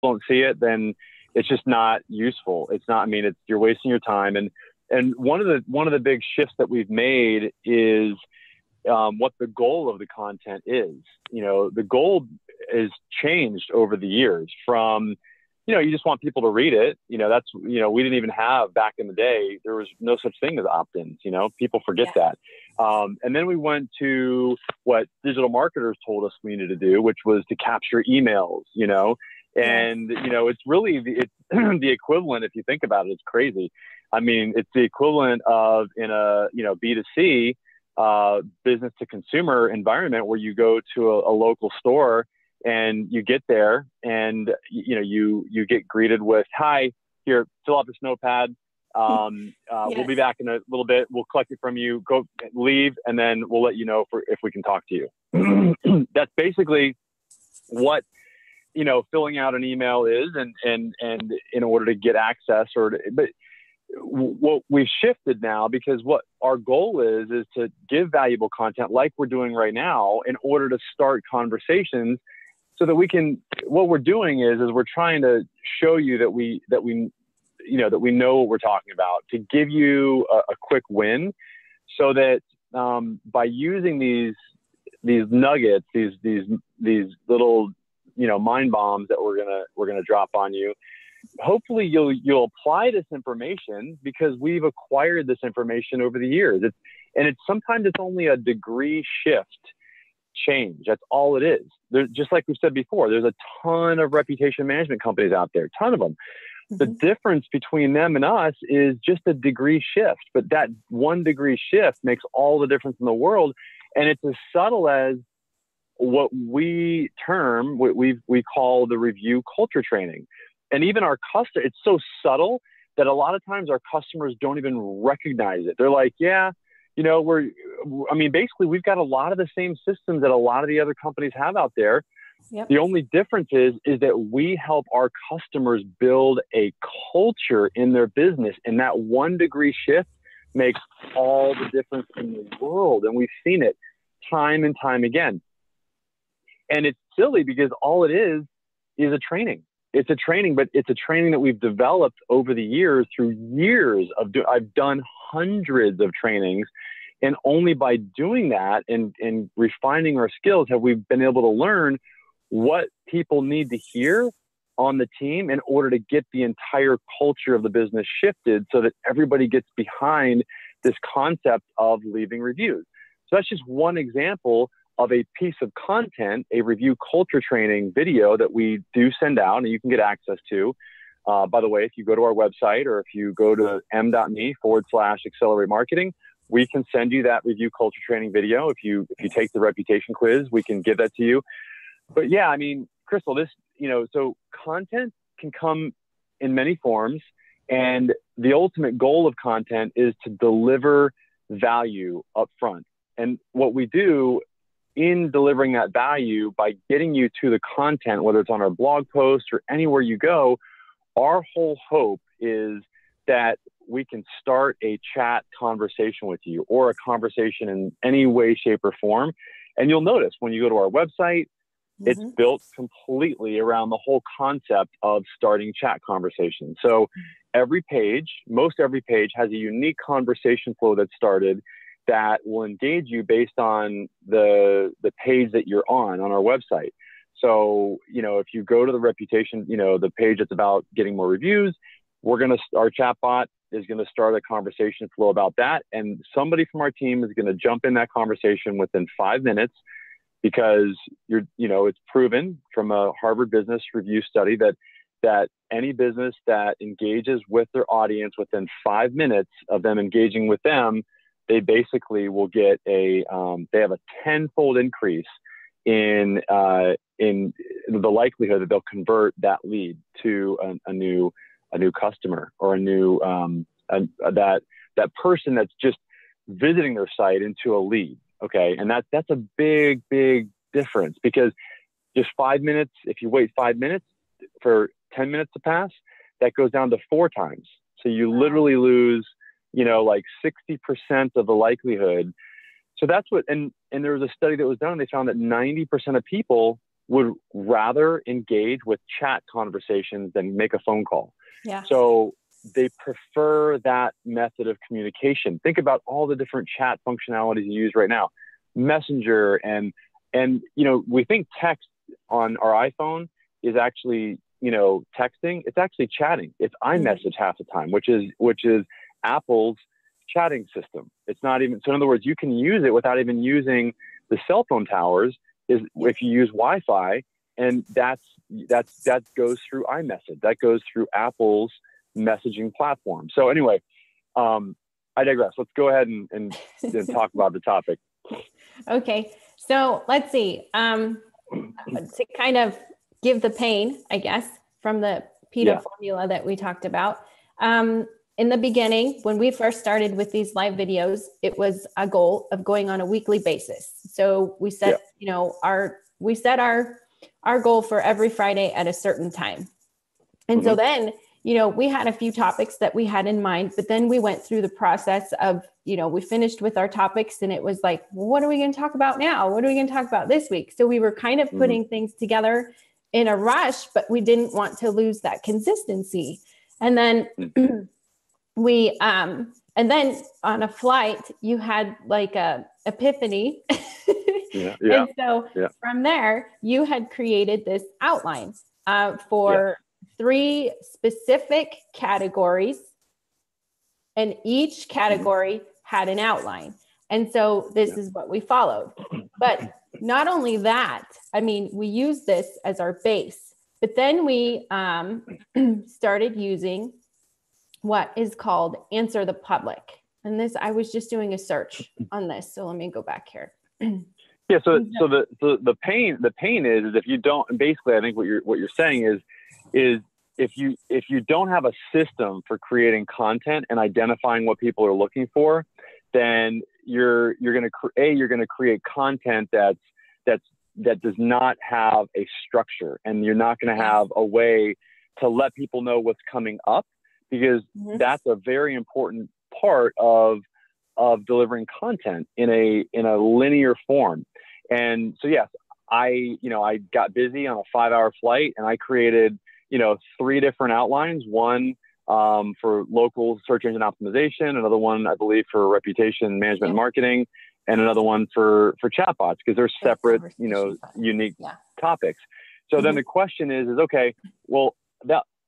don't see it, then it's just not useful. It's not, I mean, you're wasting your time. And one of the big shifts that we've made is what the goal of the content is. You know, the goal is changed over the years from, you know, you just want people to read it. You know, that's, you know, we didn't even have back in the day, there was no such thing as opt-ins, you know, people forget that. And then we went to what digital marketers told us we needed to do, which was to capture emails, you know, and, you know, it's really, it's the equivalent. If you think about it, it's crazy. I mean, it's the equivalent of in a, you know, B2C, business to consumer environment where you go to a local store and you get there and, you know, you get greeted with, hi, here, fill out this notepad. We'll be back in a little bit. We'll collect it from you, go leave. And then we'll let you know if we can talk to you. That's basically what, you know, filling out an email is and in order to get access but what we've shifted now, because what our goal is to give valuable content like we're doing right now in order to start conversations so that we can, what we're doing is we're trying to show you that we know what we're talking about, to give you a quick win so that by using these nuggets, these little, you know, mind bombs that we're going to drop on you, hopefully you'll apply this information because we've acquired this information over the years. Sometimes it's only a degree shift change. That's all it is. Just like we said before, there's a ton of reputation management companies out there, a ton of them. The difference between them and us is just a degree shift, but that 1 degree shift makes all the difference in the world. And it's as subtle as what we call the review culture training. And even our customer, it's so subtle that a lot of times our customers don't even recognize it. They're like, yeah, you know, basically we've got a lot of the same systems that a lot of the other companies have out there. Yep. The only difference is that we help our customers build a culture in their business. And that 1 degree shift makes all the difference in the world. And we've seen it time and time again. And it's silly because all it is a training. It's a training, but it's a training that we've developed over the years through years of I've done hundreds of trainings, and only by doing that and refining our skills have we been able to learn what people need to hear on the team in order to get the entire culture of the business shifted so that everybody gets behind this concept of leaving reviews. So that's just one example of a piece of content, a review culture training video that we do send out and you can get access to. By the way, if you go to our website or if you go to m.me/accelerate marketing, we can send you that review culture training video. If you take the reputation quiz, we can give that to you. But yeah, I mean, Crystal, so content can come in many forms, and the ultimate goal of content is to deliver value up front. And what we do in delivering that value by getting you to the content, whether it's on our blog post or anywhere you go, our whole hope is that we can start a chat conversation with you or a conversation in any way, shape, or form. And you'll notice when you go to our website, it's built completely around the whole concept of starting chat conversations. So most every page has a unique conversation flow that's started that will engage you based on the page that you're on our website. So, you know, if you go to the reputation, you know, the page that's about getting more reviews, our chatbot is going to start a conversation flow about that. And somebody from our team is going to jump in that conversation within 5 minutes because it's proven from a Harvard Business Review study that any business that engages with their audience within 5 minutes of them engaging with them, they basically will get they have a 10-fold increase in the likelihood that they'll convert that lead to a new customer or a new that person that's just visiting their site into a lead. Okay, and that's a big difference because just 5 minutes. If you wait 5 minutes for 10 minutes to pass, that goes down to 4 times. So you literally lose, like 60% of the likelihood. So that's what, and there was a study that was done. They found that 90% of people would rather engage with chat conversations than make a phone call. Yeah. So they prefer that method of communication. Think about all the different chat functionalities you use right now. Messenger and we think text on our iPhone is actually, texting. It's actually chatting. It's iMessage half the time, which is Apple's chatting system. It's not even, so in other words, you can use it without even using the cell phone towers if you use Wi-Fi, and that goes through iMessage. That goes through Apple's messaging platform. So anyway, I digress. Let's go ahead and talk about the topic. Okay. So let's see, to kind of give the pain, I guess, from the PETA formula that we talked about. In the beginning, when we first started with these live videos, it was a goal of going on a weekly basis. So we set, our goal for every Friday at a certain time. And so then, we had a few topics that we had in mind, but then we went through the process of, we finished with our topics and it was like, well, what are we going to talk about now? What are we going to talk about this week? So we were kind of putting things together in a rush, but we didn't want to lose that consistency. And then and then on a flight, you had like a epiphany. And so from there, you had created this outline for 3 specific categories, and each category had an outline. And so this is what we followed. But not only that, I mean, we use this as our base, but then we started using what is called Answer the Public. And this, I was just doing a search on this. So let me go back here. Yeah. So the pain is if you don't, and basically I think what you're saying is if you don't have a system for creating content and identifying what people are looking for, then you're going to create content that does not have a structure, and you're not going to have a way to let people know what's coming up, because that's a very important part of delivering content in a linear form. And so, yes, I got busy on a 5-hour flight, and I created, 3 different outlines. One for local search engine optimization, another one, I believe, for reputation management and marketing, and another one for chatbots, because they're separate, unique topics. So then the question is okay, well,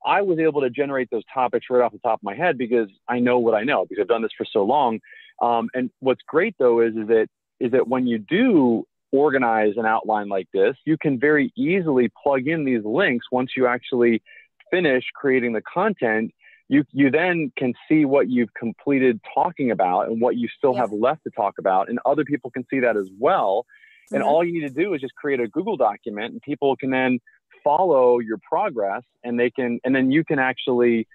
I was able to generate those topics right off the top of my head because I know what I know, because I've done this for so long. And what's great though is that when you do organize an outline like this, you can very easily plug in these links. Once you actually finish creating the content, you then can see what you've completed talking about and what you still have left to talk about, and other people can see that as well. And all you need to do is just create a Google document, and people can then follow your progress, and then you can actually,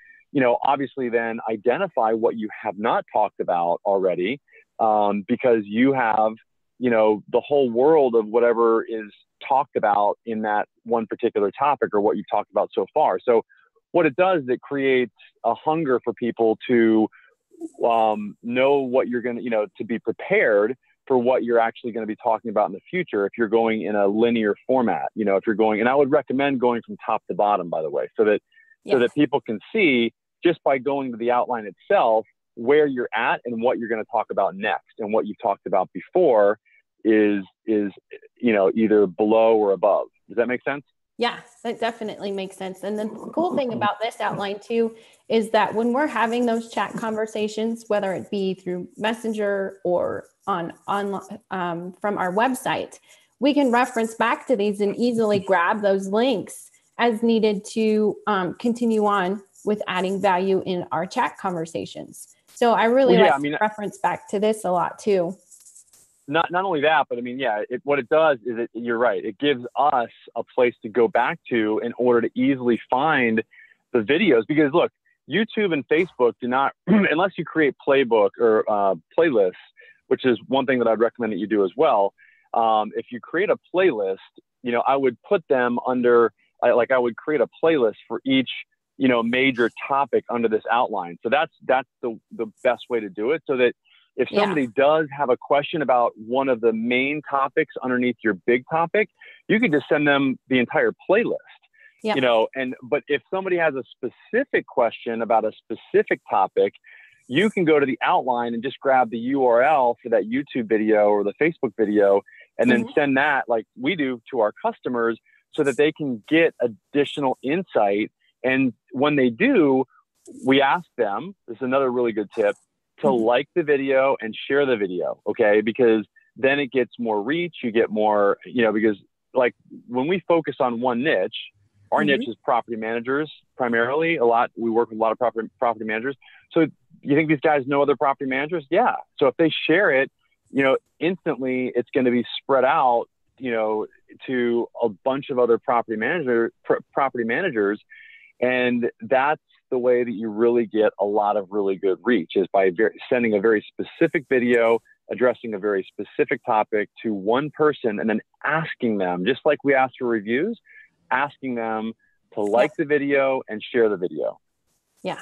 obviously then identify what you have not talked about already, because you have, the whole world of whatever is talked about in that one particular topic, or what you've talked about so far. So what it does is it creates a hunger for people to know what you're going to, to be prepared for what you're actually going to be talking about in the future, if you're going in a linear format, if you're going, and I would recommend going from top to bottom, by the way, so that people can see, just by going to the outline itself, where you're at and what you're going to talk about next. And what you've talked about before is either below or above. Does that make sense? Yeah, that definitely makes sense. And the cool thing about this outline too, is that when we're having those chat conversations, whether it be through Messenger or on from our website, we can reference back to these and easily grab those links as needed to continue on with adding value in our chat conversations. So I really to reference back to this a lot too. Not only that, but I mean, what it does is you're right. It gives us a place to go back to in order to easily find the videos, because look, YouTube and Facebook do not, unless you create playbook or playlists, which is one thing that I'd recommend that you do as well. If you create a playlist, I would put them under, I would create a playlist for each, major topic under this outline. So that's the best way to do it, so that if somebody does have a question about one of the main topics underneath your big topic, you can just send them the entire playlist. You know, but if somebody has a specific question about a specific topic, you can go to the outline and just grab the URL for that YouTube video or the Facebook video, and then send that, like we do, to our customers so that they can get additional insight. And when they do, we ask them, this is another really good tip, to like the video and share the video, okay? Because then it gets more reach, you get more, you know, because like when we focus on one niche, our niche is property managers primarily. We work with a lot of property managers. So you think these guys know other property managers? Yeah. So if they share it, you know, instantly it's going to be spread out, you know, to a bunch of other property managers. And that's the way that you really get a lot of really good reach, is by sending a very specific video addressing a very specific topic to one person, and then asking them, just like we ask for reviews, asking them to like the video and share the video. Yeah,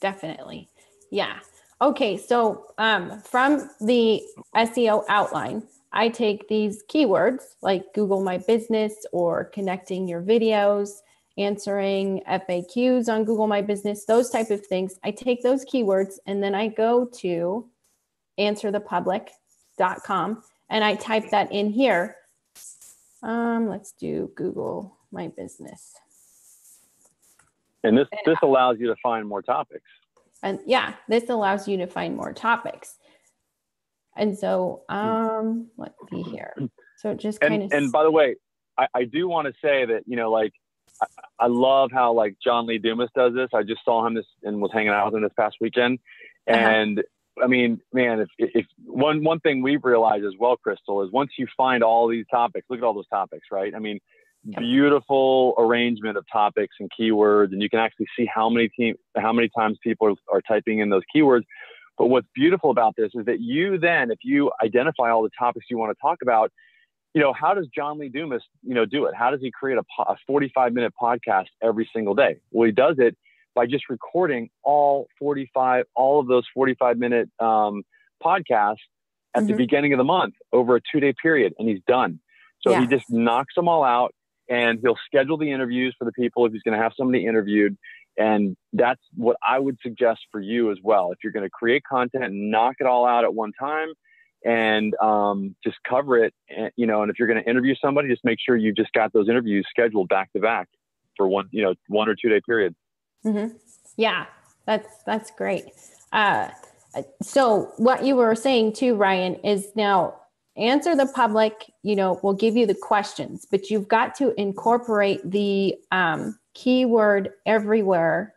definitely. Yeah. Okay. So from the SEO outline, I take these keywords like Google My Business or connecting your videos, answering FAQs on Google My Business, those type of things. I take those keywords and then I go to answerthepublic.com and I type that in here. Let's do Google My Business. And this allows you to find more topics. And yeah, this allows you to find more topics. And so let's see here. So it just kind of. And by the way, I do want to say that, you know, like, I love how like John Lee Dumas does this. I just saw him and was hanging out with him this past weekend. And I mean, man, if one thing we've realized as well, Crystal, is once you find all these topics, look at all those topics, right? I mean, beautiful arrangement of topics and keywords, and you can actually see how many times people are typing in those keywords. But what's beautiful about this is that you then, if you identify all the topics you want to talk about, you know, how does John Lee Dumas, you know, do it? How does he create a 45-minute podcast every single day? Well, he does it by just recording all of those 45-minute podcasts at the beginning of the month over a 2-day period, and he's done. So he just knocks them all out, and he'll schedule the interviews for the people if he's going to have somebody interviewed. And that's what I would suggest for you as well. If you're going to create content, knock it all out at one time and just cover it. And, you know, and if you're going to interview somebody, just make sure you just got those interviews scheduled back to back for 1 or 2 day period. Yeah, that's great. So what you were saying too, Ryan, is now Answer the Public, you know, will give you the questions, but you've got to incorporate the keyword everywhere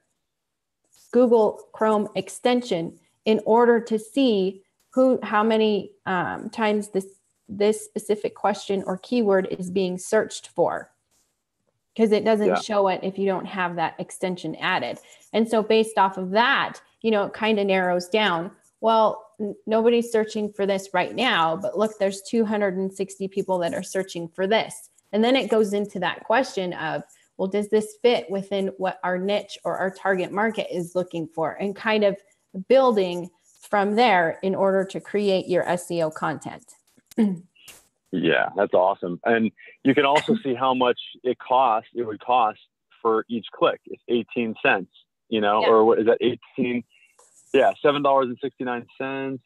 Google Chrome extension in order to see how many times this specific question or keyword is being searched for, because it doesn't show it if you don't have that extension added. And so based off of that, you know, it kind of narrows down, well, nobody's searching for this right now, but look, there's 260 people that are searching for this. And then it goes into that question of, well, does this fit within what our niche or our target market is looking for, and kind of building from there in order to create your SEO content. Yeah, that's awesome. And you can also see how much it would cost for each click. It's 18 cents, you know, or what is that, 18? Yeah, $7.69.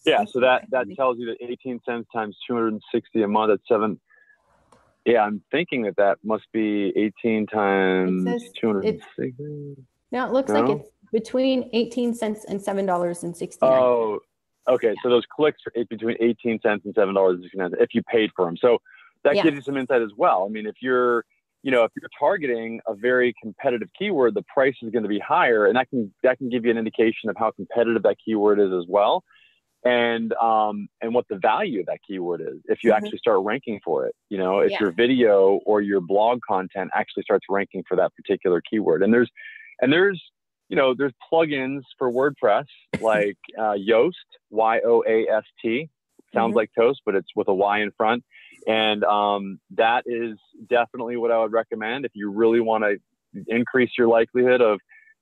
Yeah, so that tells you that 18 cents times 260 a month, that's $7. Yeah, I'm thinking that must be 18 times 260. No, it looks like it's between 18 cents and $7.69. Oh, okay. So those clicks are between 18 cents and $7.69 if you paid for them. So that gives you some insight as well. I mean, if you're targeting a very competitive keyword, the price is going to be higher, and that can give you an indication of how competitive that keyword is as well. And what the value of that keyword is if you actually start ranking for it, you know, if your video or your blog content actually starts ranking for that particular keyword. And there's plugins for WordPress like Yoast, Yoast, sounds like toast, but it's with a Y in front. And that is definitely what I would recommend if you really want to increase your likelihood of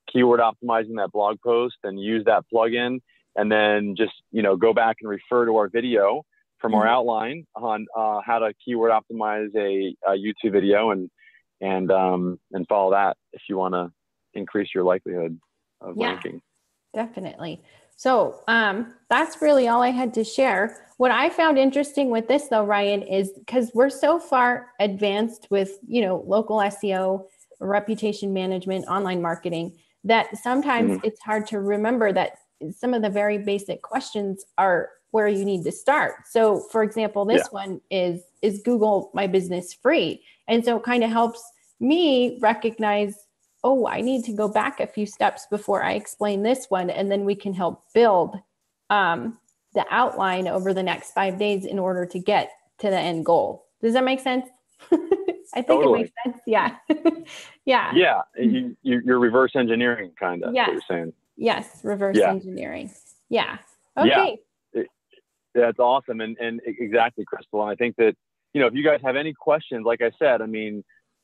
keyword optimizing that blog post, and use that plugin. and then just, go back and refer to our video from our outline on how to keyword optimize a YouTube video, and follow that if you want to increase your likelihood of ranking. Definitely. So that's really all I had to share. What I found interesting with this though, Ryan, is because we're so far advanced with, local SEO, reputation management, online marketing, that sometimes it's hard to remember that some of the very basic questions are where you need to start. So for example, this one is Google My Business free? And so it kind of helps me recognize, oh, I need to go back a few steps before I explain this one. And then we can help build the outline over the next 5 days in order to get to the end goal. Does that make sense? I think it makes sense. Yeah. Yeah. You're reverse engineering kind of what you're saying. Yes. Reverse engineering. Yeah. Okay. Yeah. That's awesome. And exactly, Crystal. And I think that, if you guys have any questions, like I said,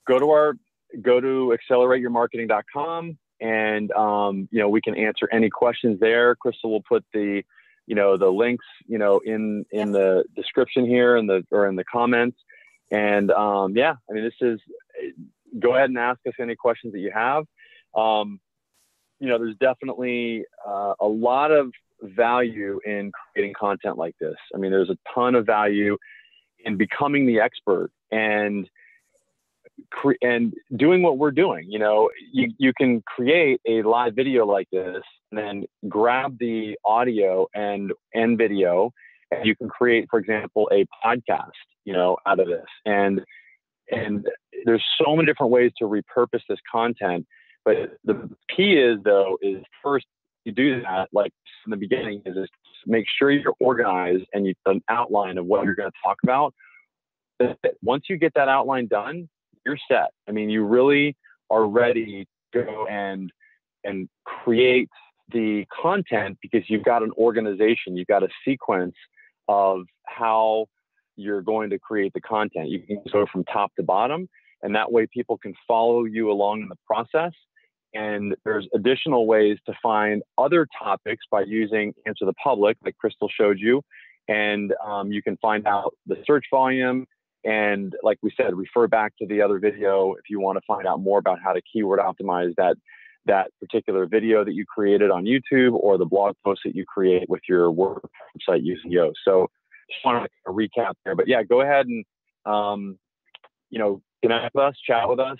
go to accelerateyourmarketing.com, and, we can answer any questions there. Crystal will put the links, in the description here or in the comments. And, this is, go ahead and ask us any questions that you have. There's definitely a lot of value in creating content like this. There's a ton of value in becoming the expert and doing what we're doing. You can create a live video like this, and then grab the audio and video, and you can create, for example, a podcast, out of this. And there's so many different ways to repurpose this content. But the key is first you do that, like in the beginning, is make sure you're organized and you've done an outline of what you're going to talk about. Once you get that outline done, you're set. You really are ready to go and create the content, because you've got an organization, you've got a sequence of how you're going to create the content. You can go from top to bottom, and that way people can follow you along in the process. And there's additional ways to find other topics by using Answer the Public, like Crystal showed you. And you can find out the search volume. And like we said, refer back to the other video if you want to find out more about how to keyword optimize that particular video that you created on YouTube, or the blog post that you create with your WordPress website using Yoast. So just want to recap there. But yeah, go ahead and connect with us, chat with us.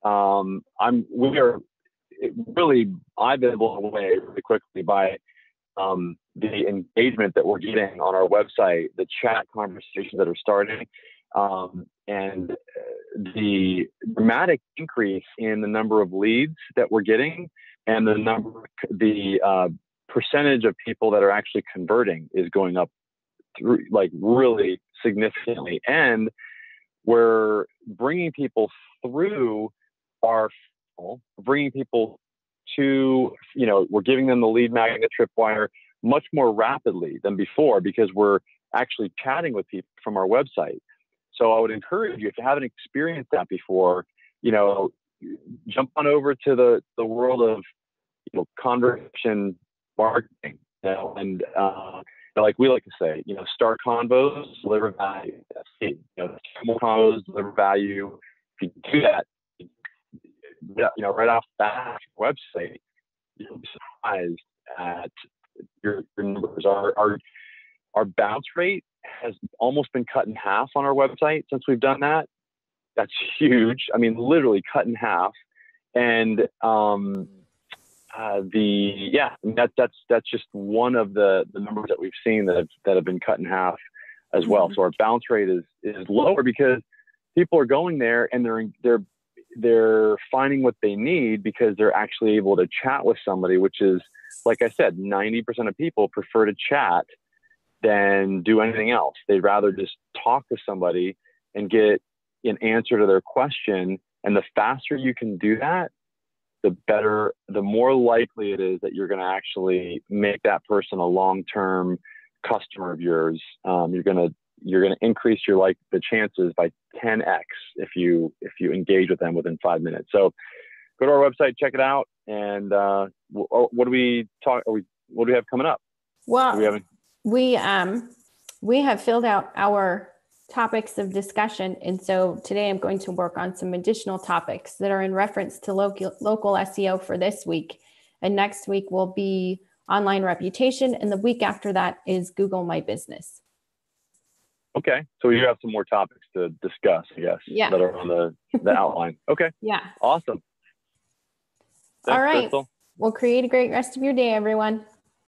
I've been blown away really quickly by the engagement that we're getting on our website, the chat conversations that are starting, and the dramatic increase in the number of leads that we're getting, and the percentage of people that are actually converting is going up really significantly. And we're bringing people through bringing people to, we're giving them the lead magnet tripwire much more rapidly than before, because we're actually chatting with people from our website. So I would encourage you, if you haven't experienced that before, jump on over to the world of conversation marketing, and like we like to say, start convos, deliver value. That's it. More convos, deliver value. If you do that, right off the bat, your website, you'll be surprised at your numbers. Our bounce rate has almost been cut in half on our website since we've done that. That's huge. Literally cut in half. And that's just one of the numbers that we've seen that have been cut in half as well. So our bounce rate is lower because people are going there and they're finding what they need, because they're actually able to chat with somebody, which is, like I said, 90% of people prefer to chat than do anything else. They'd rather just talk to somebody and get an answer to their question. And the faster you can do that, the better, the more likely it is that you're going to actually make that person a long-term customer of yours. You're going to increase the chances by 10x if you engage with them within 5 minutes. So go to our website, check it out. And what do we have coming up? Well, we have filled out our topics of discussion. And so today I'm going to work on some additional topics that are in reference to local SEO for this week. And next week will be online reputation. And the week after that is Google My Business. Okay. So you have some more topics to discuss, I guess, that are on the outline. Okay. Yeah. Awesome. Thanks, all right. Crystal. Well, create a great rest of your day, everyone.